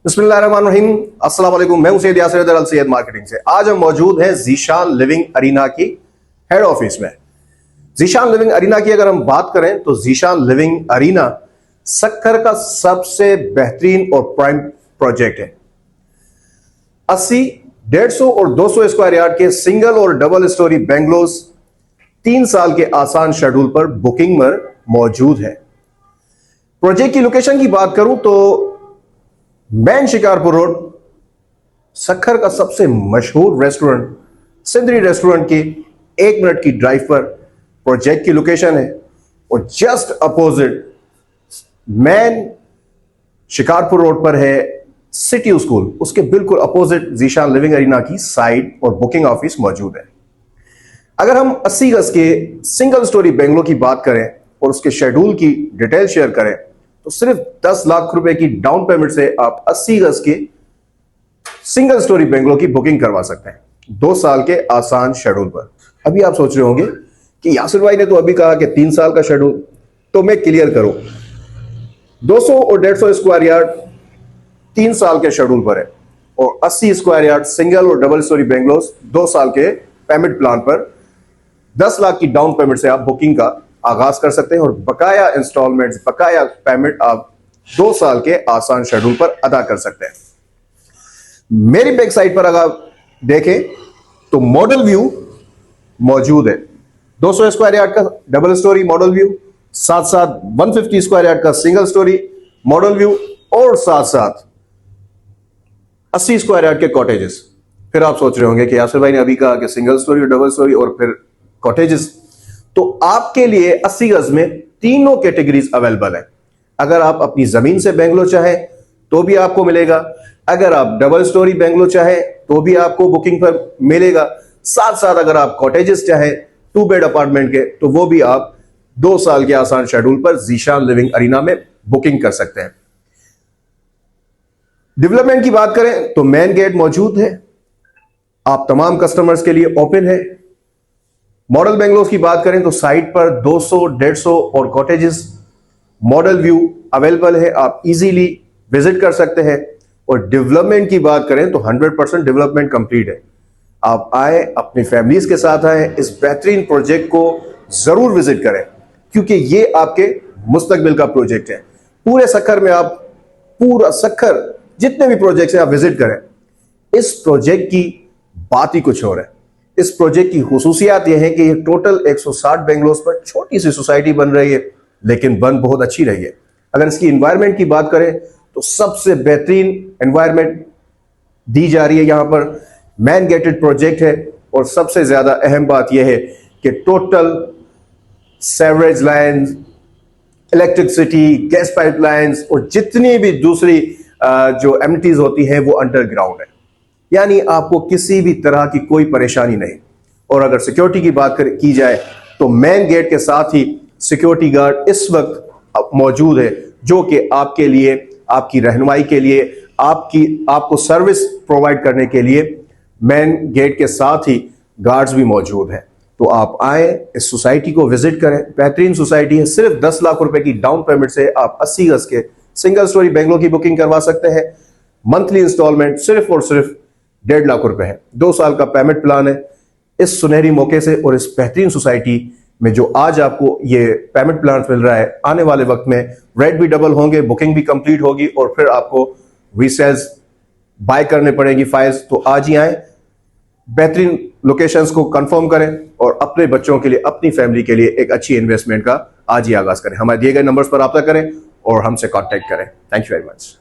बिस्मिल्लाहिर्रहमानिर्रहीम। अस्सलाम वालेकुम। मैं हूं सैयद यासिर हैदर अल सैयद मार्केटिंग से। आज हम मौजूद हैं ज़ीशान लिविंग अरीना की हेड ऑफिस में। ज़ीशान लिविंग अरीना की अगर हम बात करें तो ज़ीशान लिविंग अरीना सक्कर का सबसे बेहतरीन और प्राइम प्रोजेक्ट है। 80, 150 और 200 स्क्वायर यार्ड के सिंगल और डबल स्टोरी बेंगलोस 3 साल के आसान शेड्यूल पर बुकिंग में मौजूद है। प्रोजेक्ट की लोकेशन की बात करूं तो मैन शिकारपुर रोड, सक्खर का सबसे मशहूर रेस्टोरेंट सिंदरी रेस्टोरेंट की 1 मिनट की ड्राइव पर प्रोजेक्ट की लोकेशन है। और just opposite man Shikarpur road पर है सिटी स्कूल, उसके बिल्कुल अपोजिट ज़ीशान लिविंग अरीना की साइट और बुकिंग ऑफिस मौजूद है। अगर हम 80 गज के सिंगल स्टोरी बेंगलो की बात करें और उसके शेड्यूल की डिटेल शेयर करें तो सिर्फ 10 लाख रुपए की डाउन पेमेंट से आप 80 गज के सिंगल स्टोरी बेंगलो की बुकिंग करवा सकते हैं 2 साल के आसान शेड्यूल पर। अभी आप सोच रहे होंगे कि यासिर भाई ने तो अभी कहा कि 3 साल का शेड्यूल, तो मैं क्लियर करूं, 200 और 150 स्क्वायर यार्ड 3 साल के शेड्यूल पर है और 80 स्क्वायर यार्ड सिंगल और डबल स्टोरी बेंगलोस 2 साल के पेमेंट प्लान पर 10 लाख की डाउन पेमेंट से आप बुकिंग का आगाज कर सकते हैं और बकाया इंस्टॉलमेंट्स, बकाया पेमेंट आप 2 साल के आसान शेड्यूल पर अदा कर सकते हैं। मेरी बैक साइड पर अगर आप देखें तो मॉडल व्यू मौजूद है। 200 स्क्वायर यार्ड का डबल स्टोरी मॉडल व्यू, साथ साथ 150 स्क्वायर यार्ड का सिंगल स्टोरी मॉडल व्यू और साथ साथ 80 स्क्वायर यार्ड के कॉटेजेस। फिर आप सोच रहे होंगे कि यासिर भाई ने अभी कहा कि सिंगल स्टोरी, डबल स्टोरी और फिर कॉटेजेस, तो आपके लिए 80 गज में तीनों कैटेगरीज अवेलेबल है। अगर आप अपनी जमीन से बेंगलो चाहें तो भी आपको मिलेगा, अगर आप डबल स्टोरी बेंगलो चाहें तो भी आपको बुकिंग पर मिलेगा, साथ साथ अगर आप कॉटेजेस चाहें 2 बेड अपार्टमेंट के तो वो भी आप 2 साल के आसान शेड्यूल पर ज़ीशान लिविंग अरीना में बुकिंग कर सकते हैं। डेवलपमेंट की बात करें तो मेन गेट मौजूद है, आप तमाम कस्टमर्स के लिए ओपन है। मॉडल बेंगलोस की बात करें तो साइट पर 200, 150 और कॉटेजेस मॉडल व्यू अवेलेबल है, आप इजीली विजिट कर सकते हैं। और डेवलपमेंट की बात करें तो 100% डेवलपमेंट कंप्लीट है। आप आए, अपनी फैमिलीज के साथ आए, इस बेहतरीन प्रोजेक्ट को जरूर विजिट करें क्योंकि ये आपके मुस्तकबिल का प्रोजेक्ट है। पूरे सक्खर में आप, पूरा सक्खर जितने भी प्रोजेक्ट्स हैं आप विजिट करें। इस प्रोजेक्ट की बात ही कुछ और है। इस प्रोजेक्ट की खुसूसियात यह है कि ये टोटल 160 बेंगलोस पर छोटी सी सोसाइटी बन रही है, लेकिन बन बहुत अच्छी रही है। अगर इसकी एनवायरनमेंट की बात करें तो सबसे बेहतरीन एनवायरनमेंट दी जा रही है। यहां पर मैन गेटेड प्रोजेक्ट है और सबसे ज्यादा अहम बात यह है कि total sewerage lines, electricity, gas pipelines और जितनी भी दूसरी जो एमिनिटीज होती हैं वो अंडरग्राउंड है, यानी आपको किसी भी तरह की कोई परेशानी नहीं। और अगर सिक्योरिटी की बात की जाए तो मेन गेट के साथ ही सिक्योरिटी गार्ड इस वक्त मौजूद है जो कि आपके लिए, आपकी रहनुमाई के लिए, आपको सर्विस प्रोवाइड करने के लिए मेन गेट के साथ ही गार्ड्स भी मौजूद हैं। तो आप आए, इस सोसाइटी को विजिट करें। बेहतरीन सोसाइटी है। सिर्फ 10 लाख रुपए की डाउन पेमेंट से आप 80 गज के सिंगल स्टोरी बेंगलो की बुकिंग करवा सकते हैं। मंथली इंस्टॉलमेंट सिर्फ और सिर्फ 1.5 लाख रुपए है। 2 साल का पेमेंट प्लान है। इस सुनहरी मौके से और इस बेहतरीन सोसाइटी में जो आज आपको ये पेमेंट प्लान मिल रहा है, आने वाले वक्त में रेट भी डबल होंगे, बुकिंग भी कंप्लीट होगी और फिर आपको रीसेल्स बाय करने पड़ेगी फाइल्स। तो आज ही आए, बेहतरीन लोकेशंस को कंफर्म करें और अपने बच्चों के लिए, अपनी फैमिली के लिए एक अच्छी इन्वेस्टमेंट का आज ही आगाज करें। हमारे दिए गए नंबर्स पर रब्ता करें और हमसे कांटेक्ट करें। Thank you very much.